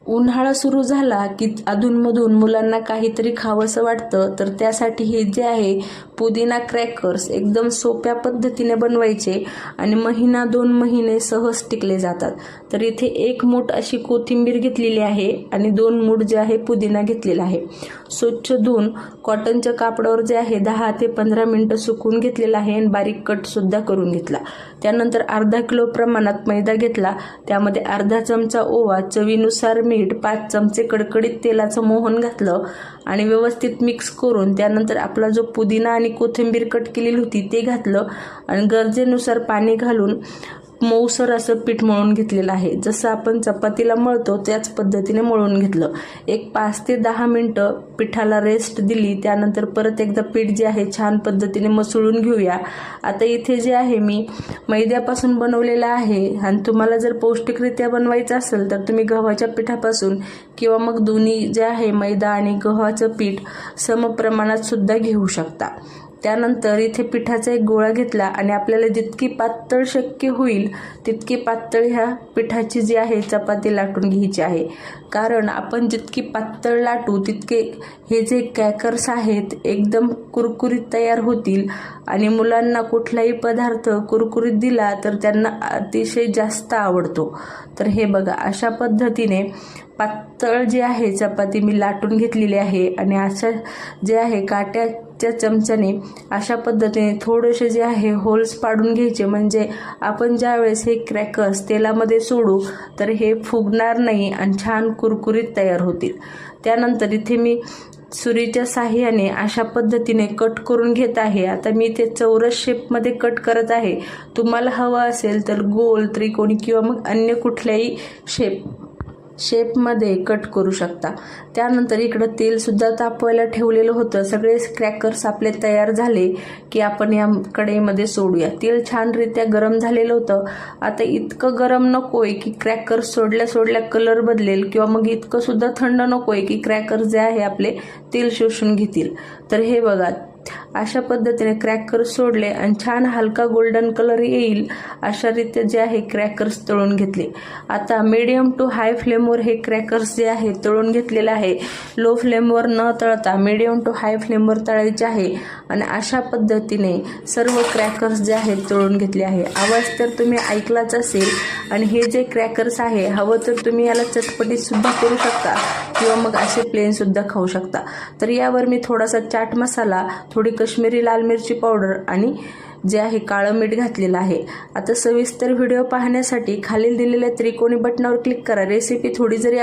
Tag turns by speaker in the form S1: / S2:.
S1: उन्हाळा सुरू झाला की अधूनमधून मुलांना काहीतरी खावंसं वाटतं, तर त्यासाठी हे जे आहे पुदिना क्रॅकर्स एकदम सोप्या पद्धतीने बनवायचे आणि महिना 2 महिने सहज टिकले जातात। तर इथे 1 मूठ अशी कोथिंबीर घेतलेली आहे आणि 2 मूठ जे आहे पुदिना घेतलेला आहे। स्वच्छ धुवून कॉटनच्या कापडावर जे आहे 10 ते 15 मिनिटं सुकवून घेतलेला आहे आणि बारीक कट सुद्धा करून घेतला। त्यानंतर अर्धा किलो प्रमाणात मैदा घेतला, त्यामध्ये अर्धा चमचा ओवा, चवीनुसार मीठ, 5 चमचे कडकडीत तेलाचं मोहन घातलं आणि व्यवस्थित मिक्स करून त्यानंतर आपला जो पुदिना आणि कोथिंबीर कट केलेली होती ते घातलं आणि गरजेनुसार पाणी घालून मऊसर असं पीठ मळून घेतलेलं आहे। जसं आपण चपातीला मळतो त्याच पद्धतीने मळून घेतलं। एक 5 ते 10 मिनिटं पिठाला रेस्ट दिली, त्यानंतर परत एकदा पीठ जे आहे छान पद्धतीने मसळून घेऊया। आता इथे जे आहे मी मैद्यापासून बनवलेलं आहे आणि तुम्हाला जर पौष्टिकरित्या बनवायचं असेल तर तुम्ही गव्हाच्या पिठापासून किंवा मग दोन्ही जे आहे मैदा आणि गव्हाचं पीठ समप्रमाणात सुद्धा घेऊ शकता। त्यानंतर इथे पिठाचा एक गोळा घेतला आणि आपल्याला जितकी पातळ शक्य होईल तितकी पातळ ह्या पिठाची जी आहे चपाती लाटून घ्यायची आहे। कारण आपण जितकी पातळ लाटू तितके हे जे क्रॅकर्स आहेत एकदम कुरकुरीत तयार होतील आणि मुलांना कुठलाही पदार्थ कुरकुरीत दिला तर त्यांना अतिशय जास्त आवडतो। तर हे बघा, अशा पद्धतीने पातळ जी आहे चपाती मी लाटून घेतलेली आहे आणि अशा जे आहे काट्याच्या चमच्याने अशा पद्धतीने थोडेसे जे आहे होल्स पाडून घ्यायचे, म्हणजे आपण ज्या वेळेस हे क्रॅकर्स तेलामध्ये सोडू तर हे फुगणार नाही आणि छान कुरकुरीत तयार होतील। त्यानंतर इथे मी सुरीच्या साहाय्याने अशा पद्धतीने कट करून घेत आहे। आता मी ते चौरस शेपमध्ये कट करत आहे। तुम्हाला हवा असेल तर गोल, त्रिकोणी किंवा मग अन्य कुठल्याही शेपमध्ये कट करू शकता। त्यानंतर इकडं तेल सुद्धा तापवायला ठेवलेलं होतं। सगळे क्रॅकर्स आपले तयार झाले की आपण या कढईमध्ये सोडूया। तेल छानरित्या गरम झालेलं होतं। आता इतकं गरम नकोय की क्रॅकर्स सोडल्या सोडल्या कलर बदलेल किंवा मग इतकं सुद्धा थंड नकोय की क्रॅकर्स जे आहे आपले तेल शोषून घेतील। तर हे बघा, अशा पद्धतीने क्रॅकर्स सोडले आणि छान हलका गोल्डन कलर येईल अशा रीते जे आहे क्रॅकर्स तळून घेतले। आता मीडियम टू हाय फ्लेमवर हे क्रॅकर्स जे आहे तळून घेतलेले आहे। लो फ्लेमवर न तळता मीडियम टू हाय फ्लेमवर तळायचे आहे आणि अशा पद्धतीने सर्व क्रॅकर्स जे आहेत तळून घेतले आहे। आवाज तर तुम्ही ऐकलाच असेल। आणि हे जे क्रॅकर्स आहे हवं तर तुम्ही याला चटपटीत सुद्धा करू शकता किंवा मग असे प्लेन सुद्धा खाऊ शकता। तर यावर मी थोडासा चाट मसाला, थोडी कश्मीरी लाल मिरची पावडर आणि जे आहे काळं मीठ घातलेलं आहे। आता सविस्तर व्हिडिओ पाहण्यासाठी खालील दिलेल्या त्रिकोणी बटनावर क्लिक करा। रेसिपी थोडी जरी